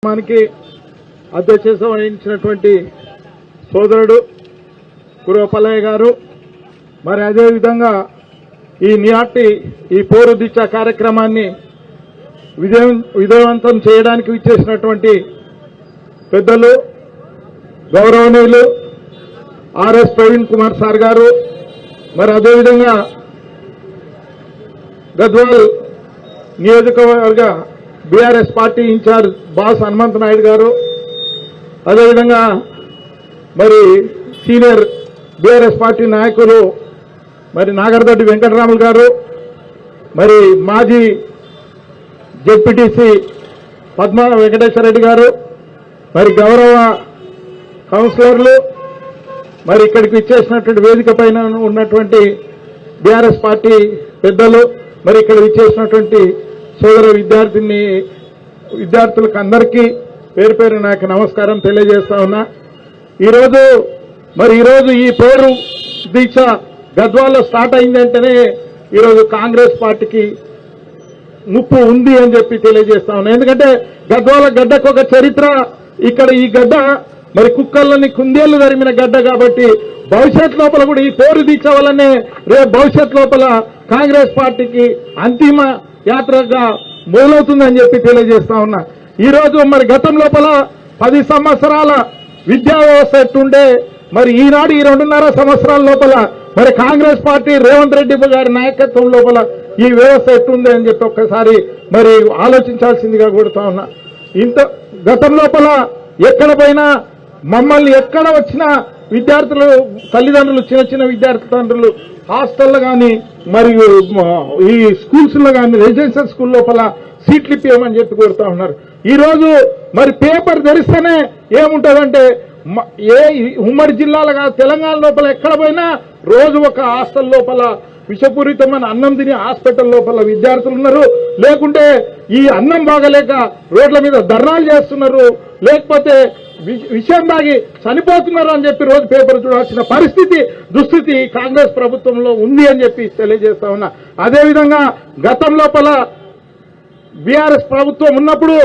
మనకి అధ్యక్షత వహించినటువంటి సోదరుడు కురవపల్లయ్య గారు, మరి అదేవిధంగా ఈ నియాటి ఈ పోరు దీక్ష కార్యక్రమాన్ని విజయవంతం చేయడానికి విచ్చేసినటువంటి పెద్దలు గౌరవనీయులు ఆర్ఎస్ ప్రవీణ్ కుమార్ సార్ గారు, మరి అదేవిధంగా గద్వాల్ నియోజకవర్గ BRS party incharge Bas Hanumanth Naidu గారు, అదేవిధంగా మరి సీనియర్ బీఆర్ఎస్ పార్టీ నాయకులు మరి నాగరదొడ్డి వెంకటరాములు గారు, మరి మాజీ జెడ్పీటీసీ పద్మా వెంకటేశ్వర రెడ్డి గారు, మరి గౌరవ కౌన్సిలర్లు, మరి ఇక్కడికి ఇచ్చేసినటువంటి వేదిక పైన ఉన్నటువంటి బీఆర్ఎస్ పార్టీ పెద్దలు, మరి ఇక్కడ ఇచ్చేసినటువంటి సోదర విద్యార్థులకు అందరికీ పేరు పేరు నాకు నమస్కారం తెలియజేస్తా ఉన్నా. ఈరోజు ఈ పోరు దీక్ష గద్వాల్లో స్టార్ట్ అయిందంటేనే ఈరోజు కాంగ్రెస్ పార్టీకి ముప్పు ఉంది అని చెప్పి తెలియజేస్తా ఉన్నా. ఎందుకంటే గద్వాల గడ్డకు ఒక చరిత్ర, ఇక్కడ ఈ గడ్డ మరి కుక్కల్ని కుందేళ్లు తరిమిన గడ్డ కాబట్టి భవిష్యత్ లోపల కూడా ఈ పోరు దీక్ష వల్లనే రేపు భవిష్యత్ లోపల కాంగ్రెస్ పార్టీకి అంతిమ యాత్రగా మొదలవుతుందని చెప్పి తెలియజేస్తా ఉన్నా. ఈరోజు మరి గతం లోపల 10 సంవత్సరాల విద్యా వ్యవస్థ ఎట్టుండే, మరి ఈనాడు ఈ 2.5 సంవత్సరాల లోపల మరి కాంగ్రెస్ పార్టీ రేవంత్ రెడ్డి గారి నాయకత్వం లోపల ఈ వ్యవస్థ ఎట్టుంది అని చెప్పి ఒక్కసారి మరి ఆలోచించాల్సిందిగా కోరుతా ఉన్నా. గతం లోపల ఎక్కడ పోయినా మమ్మల్ని ఎక్కడ వచ్చినా విద్యార్థులు తల్లిదండ్రులు చిన్న విద్యార్థులు హాస్టల్లో కానీ మరియు ఈ స్కూల్స్ లో కానీ రెసిడెన్షియల్ స్కూల్ లోపల సీట్లు ఇప్పియమని చెప్పి కోరుతా ఉన్నారు. ఈ రోజు మరి పేపర్ తెరిస్తేనే ఏముంటదంటే ఉమ్మడి జిల్లాలో కాదు తెలంగాణ లోపల ఎక్కడ పోయినా రోజు ఒక హాస్టల్ లోపల విషపూరితమైన అన్నం తిని హాస్పిటల్ లోపల విద్యార్థులు ఉన్నారు, లేకుంటే ఈ అన్నం బాగలేక రోడ్ల మీద ధర్నాలు చేస్తున్నారు, లేకపోతే విషయం దాగి చనిపోతున్నారు అని చెప్పి రోజు పేపర్ చూడాల్సిన దుస్థితి కాంగ్రెస్ ప్రభుత్వంలో ఉంది అని చెప్పి తెలియజేస్తా ఉన్నా. అదేవిధంగా గతం లోపల బీఆర్ఎస్ ప్రభుత్వం ఉన్నప్పుడు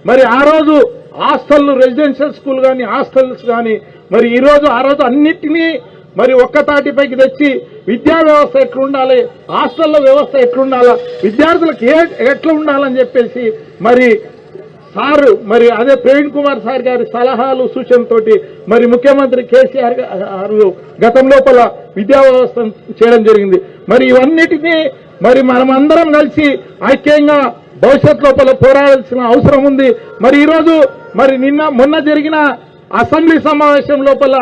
మరి ఆ రోజు హాస్టళ్లు రెసిడెన్షియల్ స్కూల్ కానీ హాస్టల్స్ కానీ మరి ఈ రోజు ఆ రోజు అన్నిటినీ మరి ఒక్క తాటిపైకి తెచ్చి విద్యా వ్యవస్థ ఎట్లుండాలి, హాస్టళ్ల వ్యవస్థ ఎట్లుండాలా, విద్యార్థులకు ఎట్లా ఉండాలని చెప్పేసి మరి సారు మరి అదే ప్రవీణ్ కుమార్ సార్ గారి సలహాలు సూచనతోటి మరి ముఖ్యమంత్రి కేసీఆర్ గారు గతం లోపల విద్యా వ్యవస్థ చేయడం జరిగింది. మరి ఇవన్నిటినీ మరి మనమందరం కలిసి ఐక్యంగా భవిష్యత్ లోపల పోరాడాల్సిన అవసరం ఉంది. మరి ఈరోజు మరి మొన్న జరిగిన అసెంబ్లీ సమావేశం లోపల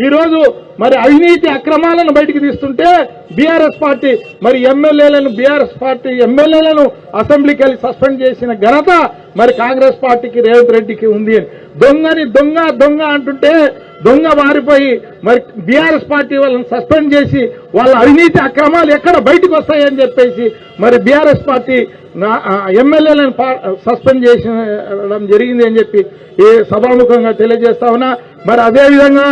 ఈరోజు మరి అవినీతి అక్రమాలను బయటికి తీస్తుంటే బీఆర్ఎస్ పార్టీ మరి బీఆర్ఎస్ పార్టీ ఎమ్మెల్యేలను అసెంబ్లీకి వెళ్ళి సస్పెండ్ చేసిన ఘనత మరి కాంగ్రెస్ పార్టీకి రేవంత్ రెడ్డికి ఉంది అని దొంగని దొంగ అంటుంటే దొంగ మారిపోయి మరి బీఆర్ఎస్ పార్టీ వాళ్ళని సస్పెండ్ చేసి వాళ్ళ అవినీతి అక్రమాలు ఎక్కడ బయటకు వస్తాయని చెప్పేసి మరి బీఆర్ఎస్ పార్టీ ఎమ్మెల్యేలను సస్పెండ్ చేయడం జరిగింది అని చెప్పి సభాముఖంగా తెలియజేస్తా ఉన్నా. మరి అదేవిధంగా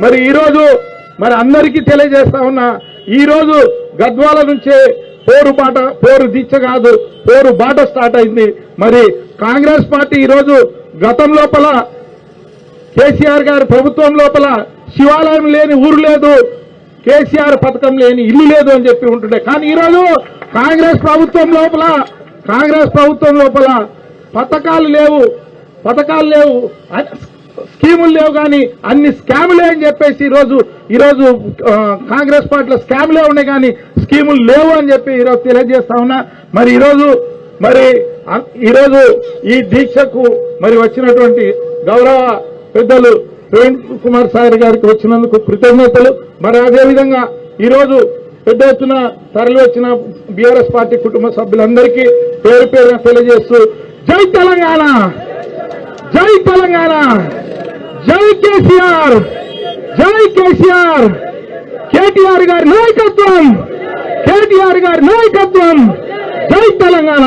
మరి ఈరోజు మరి అందరికీ తెలియజేస్తా ఉన్నా, ఈరోజు గద్వాల నుంచే పోరు దీక్ష కాదు పోరు బాట స్టార్ట్ అయింది. మరి కాంగ్రెస్ పార్టీ ఈరోజు గతం లోపల కేసీఆర్ గారి ప్రభుత్వం లోపల శివాలయం లేని ఊరు లేదు, కేసీఆర్ పథకం లేని ఇల్లు లేదు అని చెప్పి ఉంటుండే. కానీ ఈరోజు కాంగ్రెస్ ప్రభుత్వం లోపల పథకాలు లేవు, స్కీములు లేవు, కానీ అన్ని స్కాములే అని చెప్పేసి ఈరోజు కాంగ్రెస్ పార్టీలో స్కాములే ఉన్నాయి కానీ స్కీములు లేవు అని చెప్పి ఈరోజు తెలియజేస్తా ఉన్నా. మరి ఈరోజు ఈ దీక్షకు మరి వచ్చినటువంటి గౌరవ పెద్దలు ప్రవీణ్ కుమార్ సార్ గారికి వచ్చినందుకు కృతజ్ఞతలు. మరి అదేవిధంగా ఈరోజు పెద్ద ఎత్తున తరలి వచ్చిన బీఆర్ఎస్ పార్టీ కుటుంబ సభ్యులందరికీ పేరు పేరున తెలియజేస్తూ జై తెలంగాణ, జై తెలంగాణ, జై కేసీఆర్, కేటీఆర్ గారి నాయకత్వం, జై తెలంగాణ.